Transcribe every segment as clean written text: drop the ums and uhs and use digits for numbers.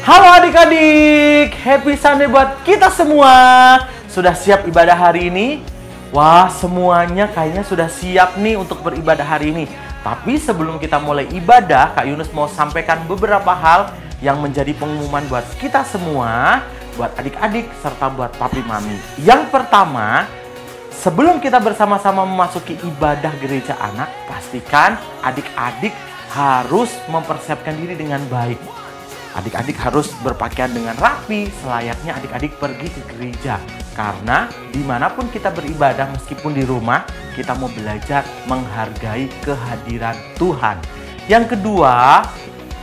Halo adik-adik, happy Sunday buat kita semua. Sudah siap ibadah hari ini? Wah, semuanya kayaknya sudah siap nih untuk beribadah hari ini. Tapi sebelum kita mulai ibadah, Kak Yunus mau sampaikan beberapa hal yang menjadi pengumuman buat kita semua, buat adik-adik, serta buat papi mami. Yang pertama, sebelum kita bersama-sama memasuki ibadah gereja anak, pastikan adik-adik harus mempersiapkan diri dengan baik. Adik-adik harus berpakaian dengan rapi, selayaknya adik-adik pergi ke gereja. Karena dimanapun kita beribadah, meskipun di rumah, kita mau belajar menghargai kehadiran Tuhan. Yang kedua,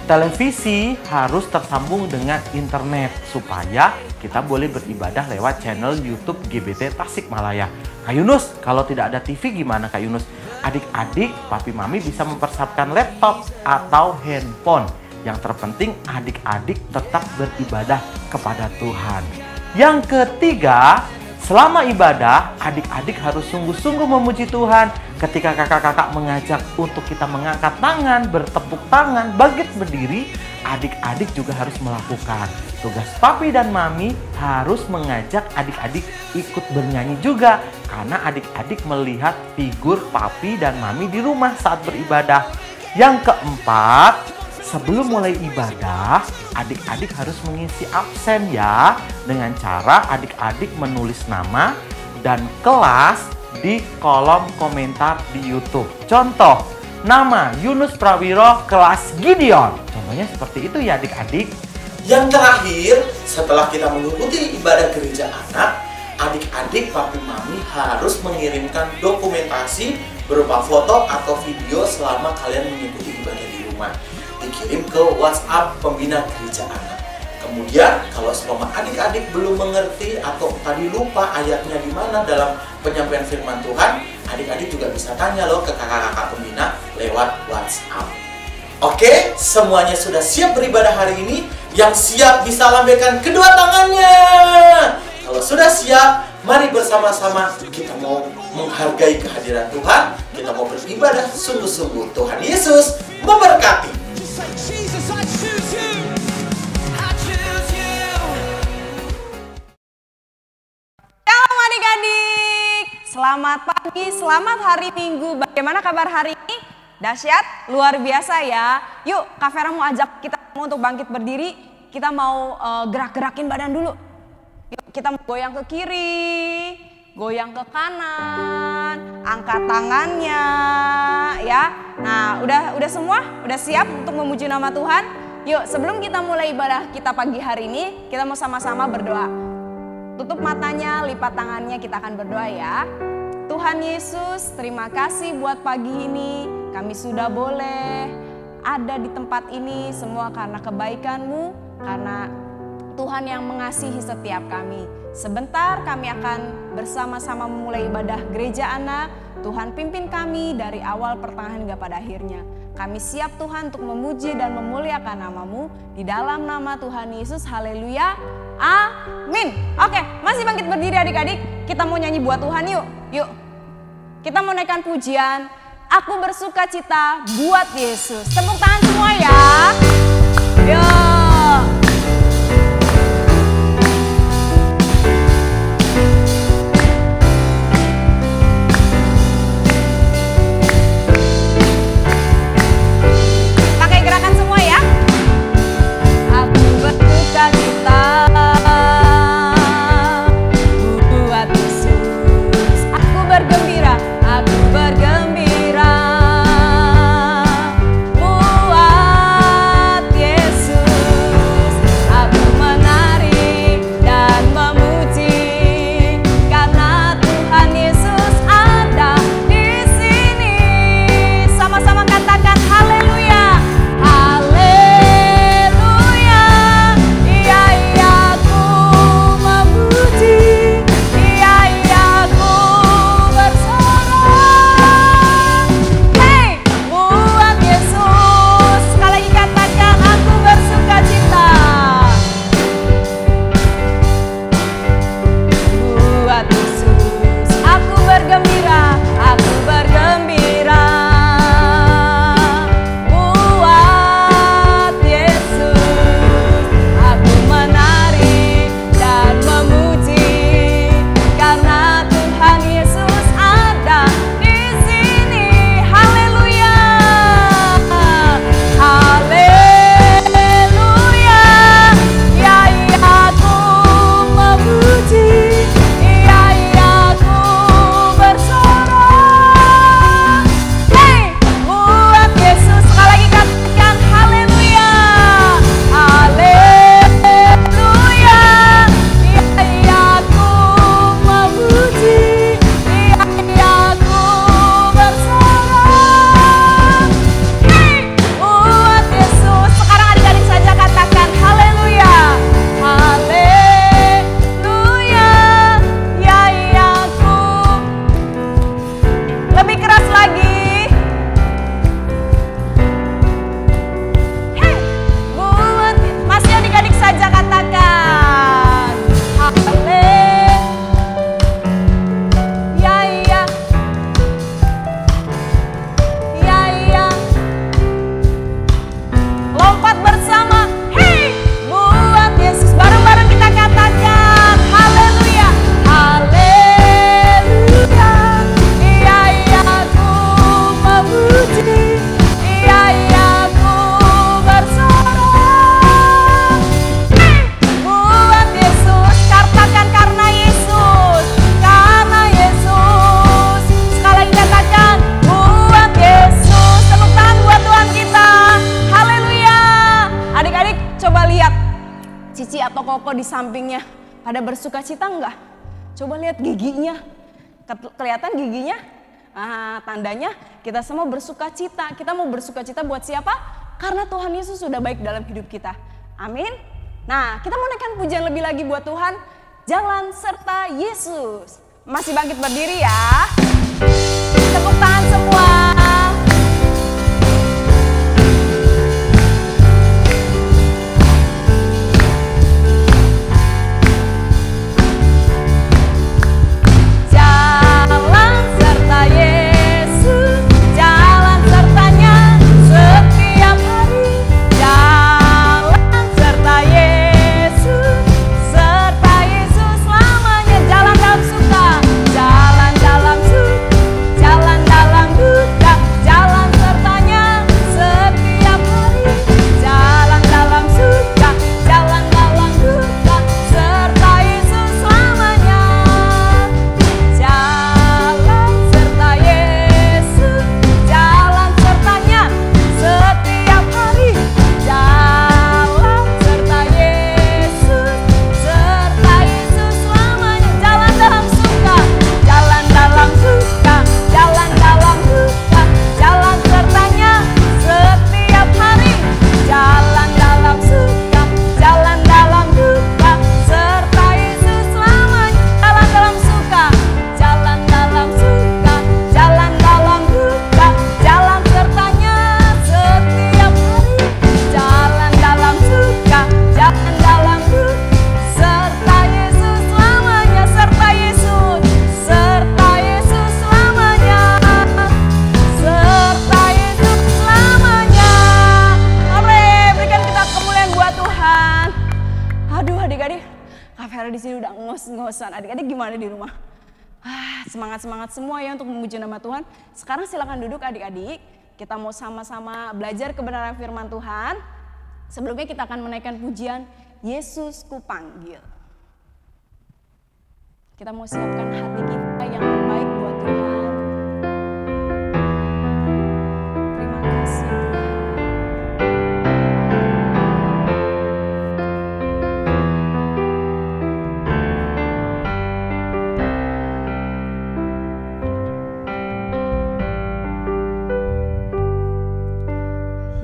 televisi harus tersambung dengan internet supaya kita boleh beribadah lewat channel YouTube GBT Tasikmalaya. Kak Yunus, kalau tidak ada TV gimana Kak Yunus? Adik-adik, papi mami bisa mempersiapkan laptop atau handphone. Yang terpenting adik-adik tetap beribadah kepada Tuhan. Yang ketiga, selama ibadah, adik-adik harus sungguh-sungguh memuji Tuhan. Ketika kakak-kakak mengajak untuk kita mengangkat tangan, bertepuk tangan, bangkit berdiri, adik-adik juga harus melakukan. Tugas papi dan mami harus mengajak adik-adik ikut bernyanyi juga. Karena adik-adik melihat figur papi dan mami di rumah saat beribadah. Yang keempat, sebelum mulai ibadah, adik-adik harus mengisi absen ya. Dengan cara adik-adik menulis nama dan kelas di kolom komentar di YouTube. Contoh, nama Yunus Prawiro kelas Gideon. Contohnya seperti itu ya adik-adik. Yang terakhir, setelah kita mengikuti ibadah gereja anak, adik-adik papi mami harus mengirimkan dokumentasi berupa foto atau video selama kalian mengikuti ibadah di rumah. Dikirim ke WhatsApp pembina gereja anak. Kemudian kalau selama adik-adik belum mengerti atau tadi lupa ayatnya di mana dalam penyampaian firman Tuhan, adik-adik juga bisa tanya loh ke kakak-kakak pembina lewat WhatsApp. Oke, semuanya sudah siap beribadah hari ini? Yang siap bisa lambaikan kedua tangannya. Kalau sudah siap, mari bersama-sama kita mau menghargai kehadiran Tuhan. Kita mau beribadah sungguh-sungguh. Tuhan Yesus memberkati. Shalom adik-adik, selamat pagi, selamat hari Minggu. Bagaimana kabar hari ini? Dahsyat, luar biasa ya. Yuk, Kak Vera mau ajak kita untuk bangkit berdiri. Kita mau gerak-gerakin badan dulu. Yuk, kita mau goyang ke kiri, goyang ke kanan, angkat tangannya ya. Nah, udah semua? Udah siap untuk memuji nama Tuhan? Yuk, sebelum kita mulai ibadah kita pagi hari ini, kita mau sama-sama berdoa. Tutup matanya, lipat tangannya, kita akan berdoa ya. Tuhan Yesus, terima kasih buat pagi ini. Kami sudah boleh ada di tempat ini semua karena kebaikan-Mu, karena Tuhan yang mengasihi setiap kami. Sebentar kami akan bersama-sama memulai ibadah gereja anak. Tuhan pimpin kami dari awal, pertengahan hingga pada akhirnya. Kami siap Tuhan untuk memuji dan memuliakan nama-Mu. Di dalam nama Tuhan Yesus, haleluya, amin. Oke, masih bangkit berdiri adik-adik. Kita mau nyanyi buat Tuhan yuk. Yuk, kita mau naikkan pujian. Aku bersuka cita buat Yesus. Tepuk tangan semua ya. Yuk. Pakai gerakan semua ya. Aku bersuka cita buat Yesus. Aku bergembira buat Yesus. rokok di sampingnya pada bersuka cita enggak? Coba lihat giginya. Kelihatan giginya? Nah, tandanya kita semua bersuka cita. Kita mau bersuka cita buat siapa? Karena Tuhan Yesus sudah baik dalam hidup kita. Amin. Nah, kita mau naikkan pujian lebih lagi buat Tuhan. Jalan serta Yesus. Masih bangkit berdiri ya. Tepuk tangan semua. Adik-adik gimana di rumah? Semangat-semangat semua ya untuk memuji nama Tuhan. Sekarang silakan duduk adik-adik. Kita mau sama-sama belajar kebenaran firman Tuhan. Sebelumnya kita akan menaikkan pujian Yesus ku panggil. Kita mau siapkan hati kita yang terbaik buat Tuhan. Terima kasih Tuhan.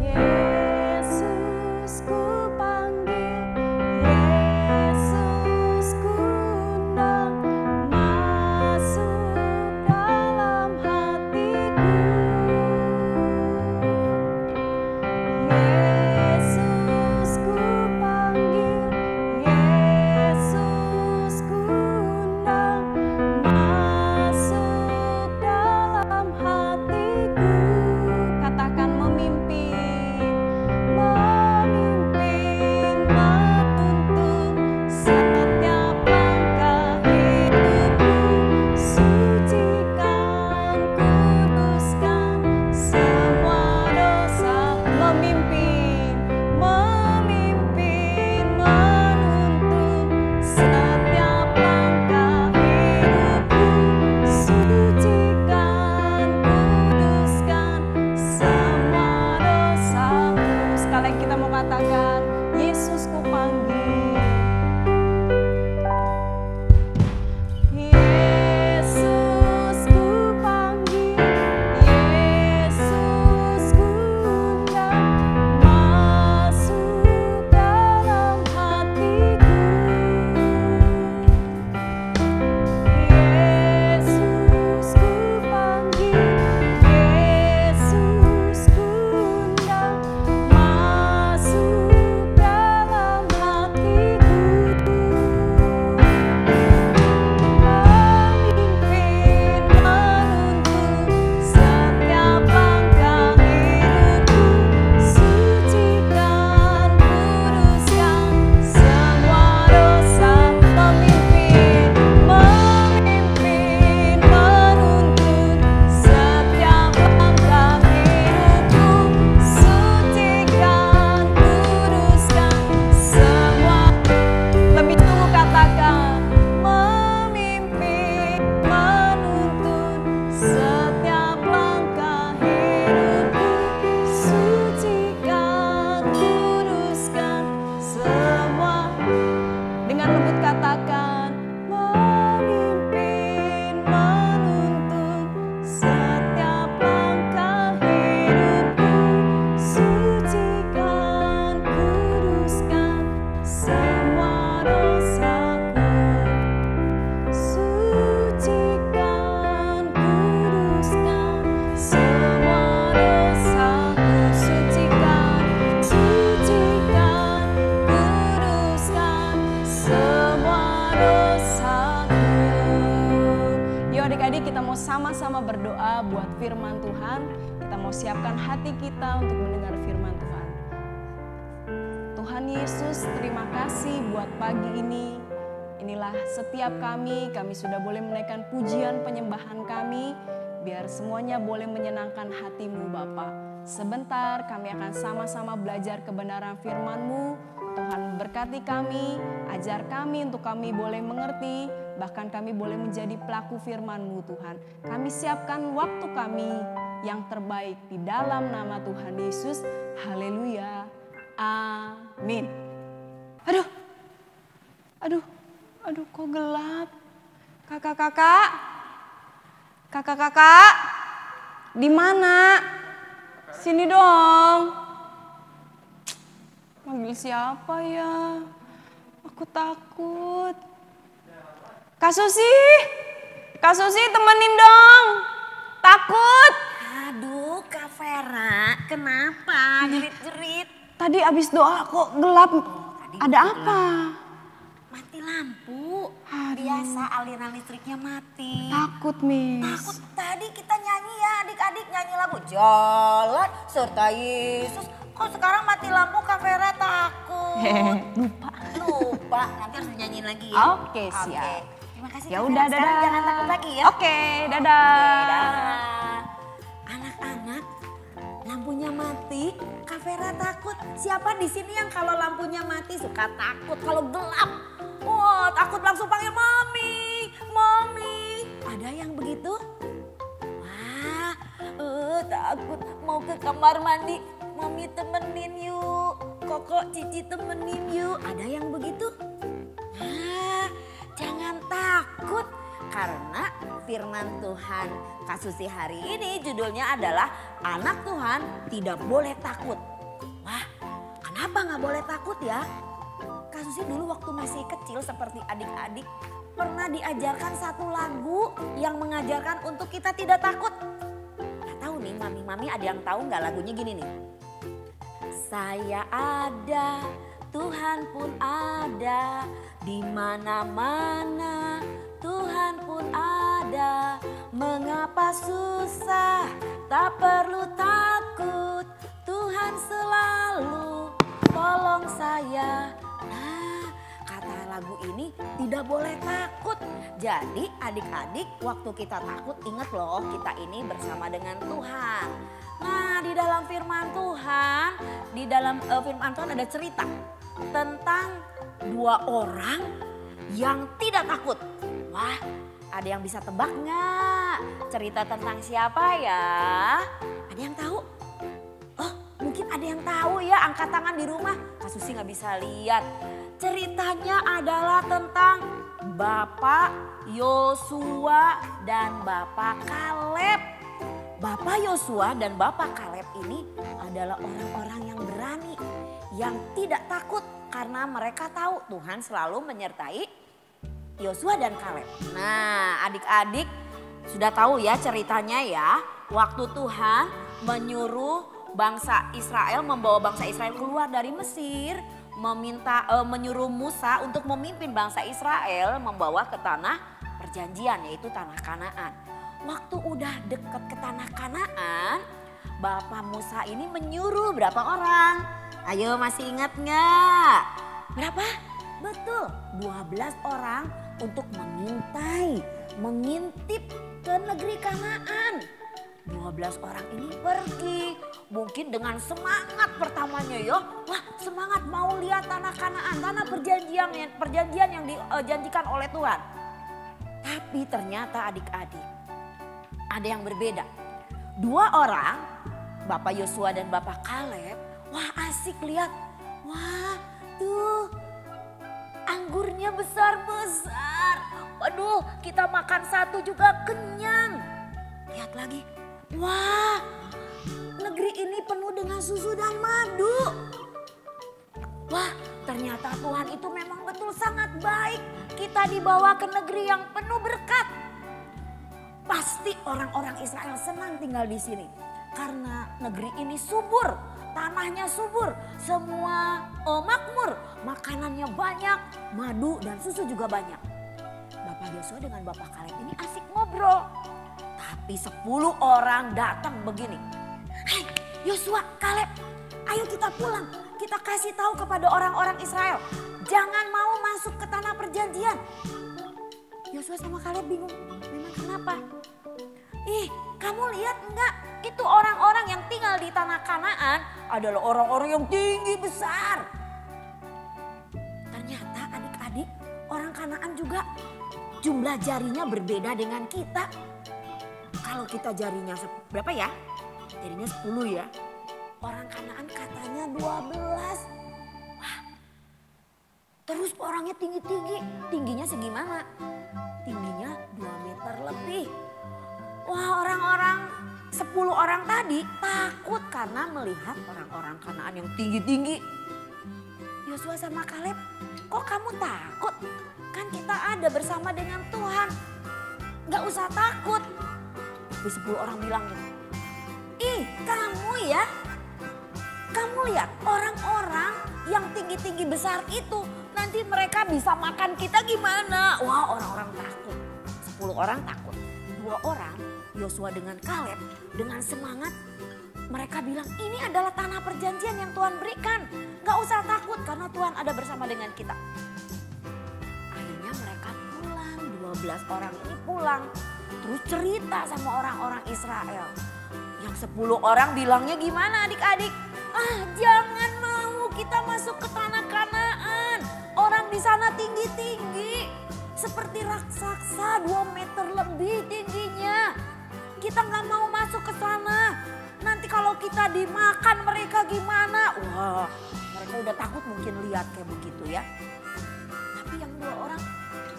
Yesus ku undang masuk berdoa buat firman Tuhan. Kita mau siapkan hati kita untuk mendengar firman Tuhan. Tuhan Yesus, terima kasih buat pagi ini. Inilah setiap kami sudah boleh menaikkan pujian penyembahan kami. Biar semuanya boleh menyenangkan hati-Mu Bapa. Sebentar kami akan sama-sama belajar kebenaran firman-Mu. Tuhan berkati kami, ajar kami untuk kami boleh mengerti. Bahkan kami boleh menjadi pelaku firman-Mu Tuhan. Kami siapkan waktu kami yang terbaik di dalam nama Tuhan Yesus. Haleluya. Amin. Aduh kok gelap. Kakak, di mana? Sini dong. Panggil siapa ya? Aku takut. Kak Susi temenin dong. Takut. Aduh, Kak Vera, kenapa jerit-jerit? Tadi abis doa kok gelap. Ada apa? Mati lampu. Biasa aliran listriknya mati. Takut, Miss. Takut. Tadi kita nyanyi ya, adik-adik nyanyi lagu Jalan serta Yesus. Kok sekarang mati lampu, Kak Vera takut? Lupa. Nanti harus nyanyiin lagi ya. Oke, siap. Terima kasih. Ya Kak udah, Vera. dadah. Sekarang jangan takut lagi ya. Oke, dadah. Dadah. Anak-anak, lampunya mati, Kak Vera takut. Siapa di sini yang kalau lampunya mati suka takut kalau gelap? Wah, takut langsung panggil mami. Ada yang begitu? Wah, takut mau ke kamar mandi. Mami temenin yuk. Koko, Cici temenin yuk. Ada yang begitu? Nah, jangan takut. Karena firman Tuhan Kak Susi hari ini judulnya adalah Anak Tuhan Tidak Boleh Takut. Wah, kenapa gak boleh takut ya? Kak Susi dulu waktu masih kecil seperti adik-adik pernah diajarkan satu lagu yang mengajarkan untuk kita tidak takut. Gak tahu nih mami-mami ada yang tahu gak lagunya gini nih. Saya ada, Tuhan pun ada, di mana-mana Tuhan pun ada. Mengapa susah, tak perlu takut, Tuhan selalu tolong saya. Nah, kata lagu ini tidak boleh takut. Jadi adik-adik waktu kita takut ingat loh kita ini bersama dengan Tuhan. Nah, di dalam firman Tuhan, ada cerita tentang dua orang yang tidak takut. Wah, ada yang bisa tebak nggak? Cerita tentang siapa ya? Ada yang tahu? Oh, mungkin ada yang tahu ya, angkat tangan di rumah. Kak Susi nggak bisa lihat. Ceritanya adalah tentang Bapak Yosua dan Bapak Kaleb. Bapak Yosua dan Bapak Kaleb ini adalah orang-orang yang berani, yang tidak takut karena mereka tahu Tuhan selalu menyertai Yosua dan Kaleb. Nah, adik-adik sudah tahu ya ceritanya ya. Waktu Tuhan menyuruh bangsa Israel, membawa bangsa Israel keluar dari Mesir, menyuruh Musa untuk memimpin bangsa Israel membawa ke tanah perjanjian, yaitu tanah Kanaan. Waktu udah deket ke tanah Kanaan, Bapak Musa ini menyuruh berapa orang? Ayo, masih ingat nggak? Berapa? Betul, 12 orang untuk mengintai, mengintip ke negeri Kanaan. 12 orang ini pergi, mungkin dengan semangat pertamanya ya. Wah, semangat mau lihat tanah Kanaan, tanah perjanjian yang dijanjikan oleh Tuhan. Tapi ternyata adik-adik, ada yang berbeda. Dua orang, Bapak Yosua dan Bapak Kaleb, wah asik lihat. Wah, tuh anggurnya besar-besar. Waduh, kita makan satu juga kenyang. Lihat lagi. Wah, negeri ini penuh dengan susu dan madu. Wah, ternyata Tuhan itu memang betul sangat baik. Kita dibawa ke negeri yang penuh berkat. Pasti orang-orang Israel senang tinggal di sini. Karena negeri ini subur, tanahnya subur, semua makmur, makanannya banyak, madu dan susu juga banyak. Bapak Yosua dengan Bapak Kaleb ini asik ngobrol. Tapi 10 orang datang begini. Hei Yosua, Kaleb, ayo kita pulang. Kita kasih tahu kepada orang-orang Israel. Jangan mau masuk ke tanah perjanjian. Yosua sama Kaleb bingung. Memang kenapa? Ih, kamu lihat enggak? Itu orang-orang yang tinggal di tanah Kanaan adalah orang-orang yang tinggi besar. Ternyata adik-adik, orang Kanaan juga jumlah jarinya berbeda dengan kita. Kalau kita jarinya berapa ya? Jarinya 10 ya. Orang Kanaan katanya 12. Wah. Terus orangnya tinggi-tinggi. Tingginya segimana? Tingginya 2 meter lebih. Wah, orang-orang 10 orang tadi takut karena melihat orang-orang Kanaan yang tinggi-tinggi. Yosua sama Kaleb, kok kamu takut? Kan kita ada bersama dengan Tuhan. Gak usah takut. Tapi 10 orang bilang gitu. Ih, kamu ya? Kamu lihat orang-orang yang tinggi-tinggi besar itu. Nanti mereka bisa makan kita gimana? Wah, orang-orang takut. 10 orang takut. 2 orang, Yosua dengan Kaleb, dengan semangat mereka bilang ini adalah tanah perjanjian yang Tuhan berikan. Gak usah takut karena Tuhan ada bersama dengan kita. Akhirnya mereka pulang, 12 orang ini pulang. Terus cerita sama orang-orang Israel. Yang 10 orang bilangnya gimana adik-adik? Ah, jangan mau kita masuk ke tanah Kanaan. Orang di sana tinggi-tinggi. Seperti raksasa 2 meter lebih tingginya. Kita nggak mau masuk ke sana. Nanti kalau kita dimakan mereka gimana? Wah, mereka udah takut mungkin lihat kayak begitu ya. Tapi yang 2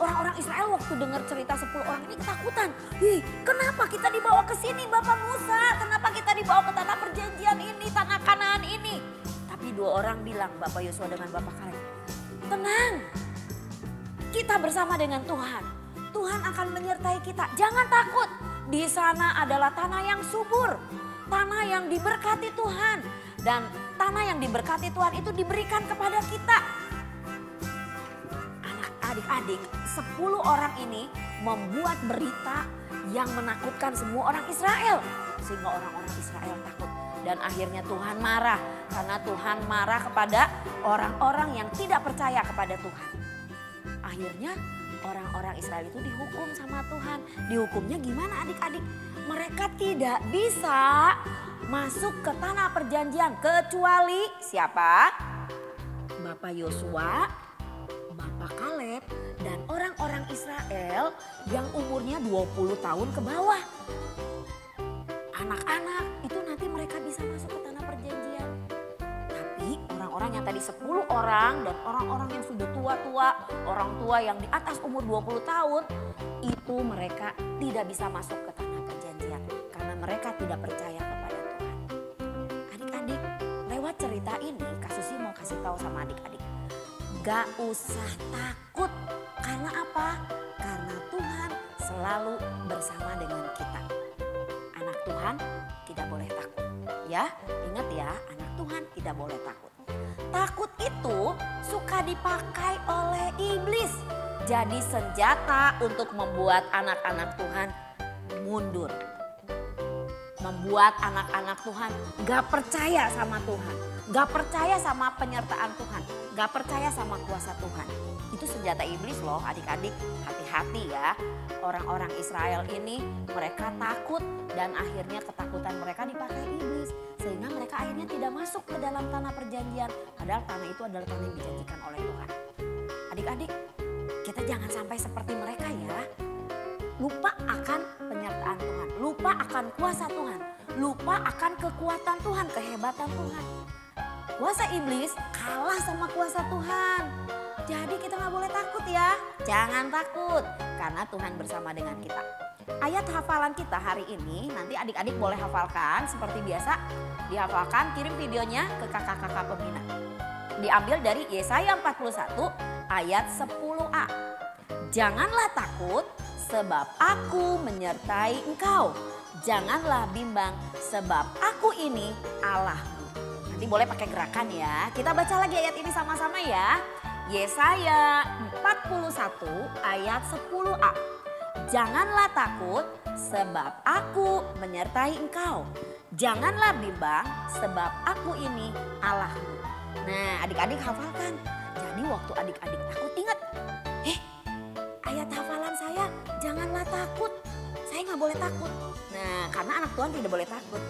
orang Israel waktu dengar cerita 10 orang ini ketakutan. Ih, kenapa kita dibawa ke sini Bapak Musa? Kenapa kita dibawa ke tanah perjanjian ini, tanah Kanaan ini? Tapi 2 orang bilang, Bapak Yosua dengan Bapak Kaleb, tenang. Kita bersama dengan Tuhan. Tuhan akan menyertai kita. Jangan takut. Di sana adalah tanah yang subur. Tanah yang diberkati Tuhan. Dan tanah yang diberkati Tuhan itu diberikan kepada kita. Adik-adik, 10 orang ini membuat berita yang menakutkan semua orang Israel. Sehingga orang-orang Israel takut. Dan akhirnya Tuhan marah. Karena Tuhan marah kepada orang-orang yang tidak percaya kepada Tuhan. Akhirnya orang-orang Israel itu dihukum sama Tuhan. Dihukumnya gimana adik-adik? Mereka tidak bisa masuk ke tanah perjanjian kecuali siapa? Bapak Yosua, Bapak Kaleb, dan orang-orang Israel yang umurnya 20 tahun ke bawah. Anak-anak itu nanti mereka bisa masuk ke tanah perjanjian. Tapi orang-orang yang tadi 10 orang dan orang-orang yang sudah tua-tua, orang tua yang di atas umur 20 tahun, itu mereka tidak bisa masuk ke tanah perjanjian karena mereka tidak percaya kepada Tuhan. Adik-adik, lewat cerita ini Kak Susi mau kasih tahu sama adik-adik. Gak usah takut. Karena apa? Karena Tuhan selalu bersama dengan kita. Anak Tuhan tidak boleh takut. Ya, ingat ya, anak Tuhan tidak boleh takut. Takut itu suka dipakai oleh iblis. Jadi senjata untuk membuat anak-anak Tuhan mundur. Membuat anak-anak Tuhan gak percaya sama Tuhan. Gak percaya sama penyertaan Tuhan. Gak percaya sama kuasa Tuhan. Itu senjata iblis loh adik-adik. Hati-hati ya. Orang-orang Israel ini mereka takut dan akhirnya ketakutan mereka dipakai iblis. Sehingga mereka akhirnya tidak masuk ke dalam tanah perjanjian. Padahal tanah itu adalah tanah yang dijanjikan oleh Tuhan. Adik-adik, kita jangan sampai seperti mereka ya. Lupa akan penyertaan Tuhan. Lupa akan kuasa Tuhan. Lupa akan kekuatan Tuhan, kehebatan Tuhan. Kuasa iblis kalah sama kuasa Tuhan. Jadi kita gak boleh takut ya. Jangan takut karena Tuhan bersama dengan kita. Ayat hafalan kita hari ini nanti adik-adik boleh hafalkan seperti biasa. Dihafalkan, kirim videonya ke kakak-kakak peminat. Diambil dari Yesaya 41 ayat 10a. Janganlah takut sebab aku menyertai engkau. Janganlah bimbang sebab aku ini Allahmu. Nanti boleh pakai gerakan ya. Kita baca lagi ayat ini sama-sama ya. Yesaya 41 ayat 10a. Janganlah takut sebab aku menyertai engkau. Janganlah bimbang, sebab aku ini Allahmu. Nah, adik-adik hafalkan. Jadi waktu adik-adik takut, ingat, ayat hafalan saya, janganlah takut. Saya nggak boleh takut. Nah, karena anak Tuhan tidak boleh takut.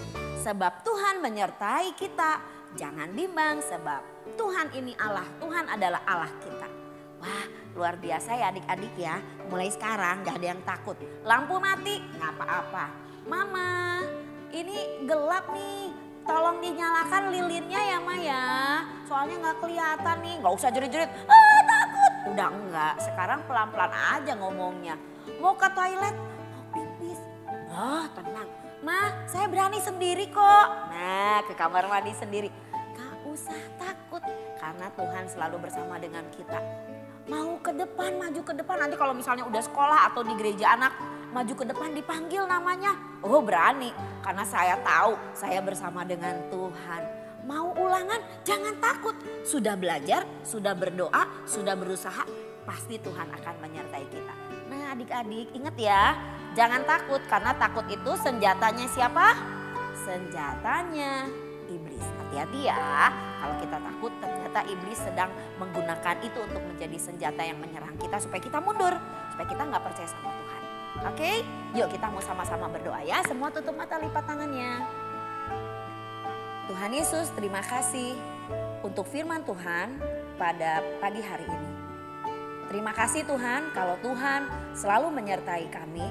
Sebab Tuhan menyertai kita. Jangan bimbang, sebab Tuhan ini Allah. Tuhan adalah Allah kita. Wah, luar biasa ya adik-adik ya. Mulai sekarang gak ada yang takut. Lampu mati, nggak apa-apa. Mama, ini gelap nih. Tolong dinyalakan lilinnya ya Ma ya. Soalnya nggak kelihatan nih. Nggak usah jerit-jerit. Takut. Udah enggak. Sekarang pelan-pelan aja ngomongnya. Mau ke toilet? Mau pipis? Tenang. Ma, saya berani sendiri kok. Nah, ke kamar mandi sendiri. Gak usah takut. Karena Tuhan selalu bersama dengan kita. Mau ke depan, maju ke depan. Nanti kalau misalnya udah sekolah atau di gereja anak, maju ke depan dipanggil namanya. Oh berani, karena saya tahu saya bersama dengan Tuhan. Mau ulangan, jangan takut. Sudah belajar, sudah berdoa, sudah berusaha, pasti Tuhan akan menyertai kita. Nah adik-adik ingat ya, jangan takut karena takut itu senjatanya siapa? Senjatanya iblis. Hati-hati ya, kalau kita takut ternyata iblis sedang menggunakan itu untuk menjadi senjata yang menyerang kita supaya kita mundur, supaya kita nggak percaya sama Tuhan. Oke, yuk kita mau sama-sama berdoa ya. Semua tutup mata, lipat tangannya. Tuhan Yesus, terima kasih untuk firman Tuhan pada pagi hari ini. Terima kasih Tuhan kalau Tuhan selalu menyertai kami,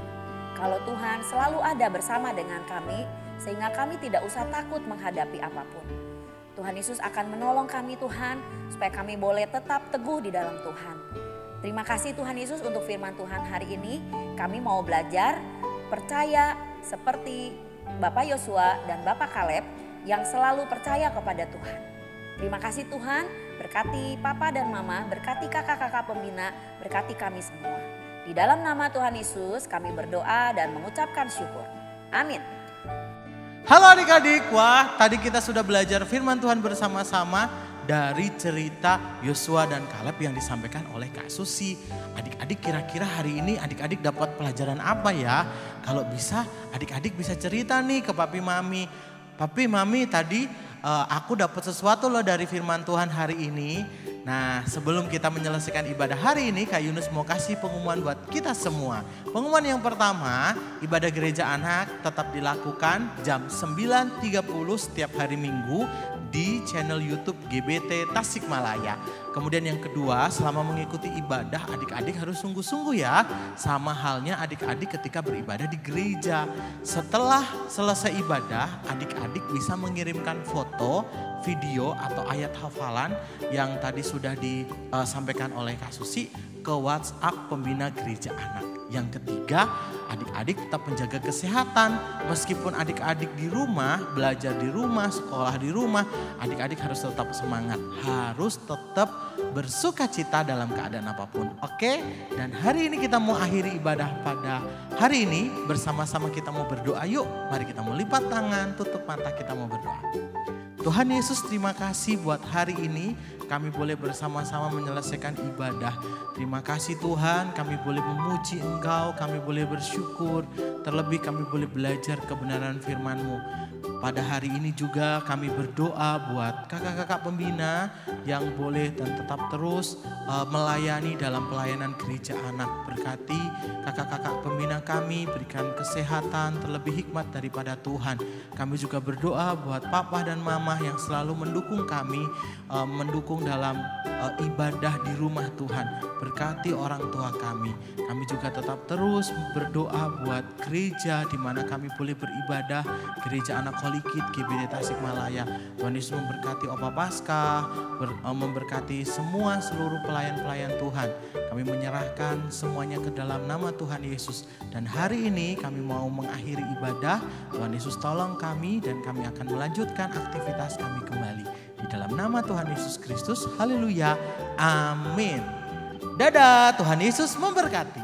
kalau Tuhan selalu ada bersama dengan kami sehingga kami tidak usah takut menghadapi apapun. Tuhan Yesus akan menolong kami Tuhan supaya kami boleh tetap teguh di dalam Tuhan. Terima kasih Tuhan Yesus untuk firman Tuhan hari ini. Kami mau belajar percaya seperti Bapak Yosua dan Bapak Kaleb yang selalu percaya kepada Tuhan. Terima kasih Tuhan, berkati Papa dan Mama, berkati kakak-kakak pembina, berkati kami semua. Di dalam nama Tuhan Yesus kami berdoa dan mengucapkan syukur. Amin. Halo adik-adik, wah tadi kita sudah belajar firman Tuhan bersama-sama dari cerita Yosua dan Kaleb yang disampaikan oleh Kak Susi. Adik-adik kira-kira hari ini adik-adik dapat pelajaran apa ya? Kalau bisa adik-adik bisa cerita nih ke Papi Mami. Papi Mami tadi aku dapat sesuatu loh dari firman Tuhan hari ini. Nah sebelum kita menyelesaikan ibadah hari ini Kak Yunus mau kasih pengumuman buat kita semua. Pengumuman yang pertama, ibadah gereja anak tetap dilakukan jam 9.30 setiap hari Minggu di channel YouTube GBT Tasikmalaya. Kemudian yang kedua, selama mengikuti ibadah adik-adik harus sungguh-sungguh ya. Sama halnya adik-adik ketika beribadah di gereja. Setelah selesai ibadah, adik-adik bisa mengirimkan foto, video atau ayat hafalan yang tadi sudah disampaikan oleh Kak Susi ke WhatsApp Pembina Gereja Anak. Yang ketiga, adik-adik tetap menjaga kesehatan. Meskipun adik-adik di rumah, belajar di rumah, sekolah di rumah, adik-adik harus tetap semangat. Harus tetap bersukacita dalam keadaan apapun. Oke? Dan hari ini kita mau akhiri ibadah pada hari ini. Bersama-sama kita mau berdoa. Yuk, mari kita mau lipat tangan, tutup mata, kita mau berdoa. Tuhan Yesus, terima kasih buat hari ini kami boleh bersama-sama menyelesaikan ibadah. Terima kasih Tuhan, kami boleh memuji Engkau, kami boleh bersyukur, terlebih kami boleh belajar kebenaran firman-Mu. Pada hari ini juga kami berdoa buat kakak-kakak pembina yang boleh dan tetap terus melayani dalam pelayanan gereja anak. Berkati kakak-kakak pembina kami, berikan kesehatan, terlebih hikmat daripada Tuhan. Kami juga berdoa buat papa dan mama yang selalu mendukung kami, mendukung dalam ibadah di rumah Tuhan. Berkati orang tua kami. Kami juga tetap terus berdoa buat gereja di mana kami boleh beribadah, gereja anak Holikit GBT Tasikmalaya. Tuhan Yesus memberkati Opa Paskah, memberkati semua seluruh pelayan-pelayan Tuhan. Kami menyerahkan semuanya ke dalam nama Tuhan Yesus. Dan hari ini kami mau mengakhiri ibadah. Tuhan Yesus tolong kami dan kami akan melanjutkan aktivitas kami kembali. Di dalam nama Tuhan Yesus Kristus, haleluya, amin. Dadah, Tuhan Yesus memberkati.